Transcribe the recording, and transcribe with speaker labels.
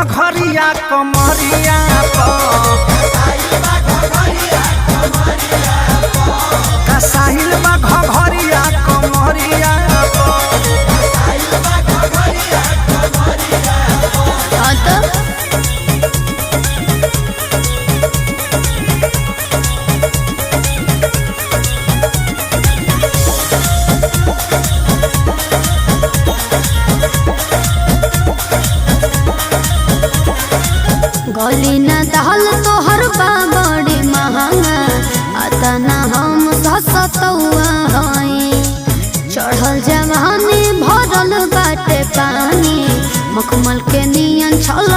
Speaker 1: घघरिया कमरिया कसाइल बा घघरिया कमरिया
Speaker 2: गली न दहल तोहर बड़ी महंगा आता न हम ससतुआ हई चढ़ल जवानी भरल बाटे पानी मखमल के नियन छल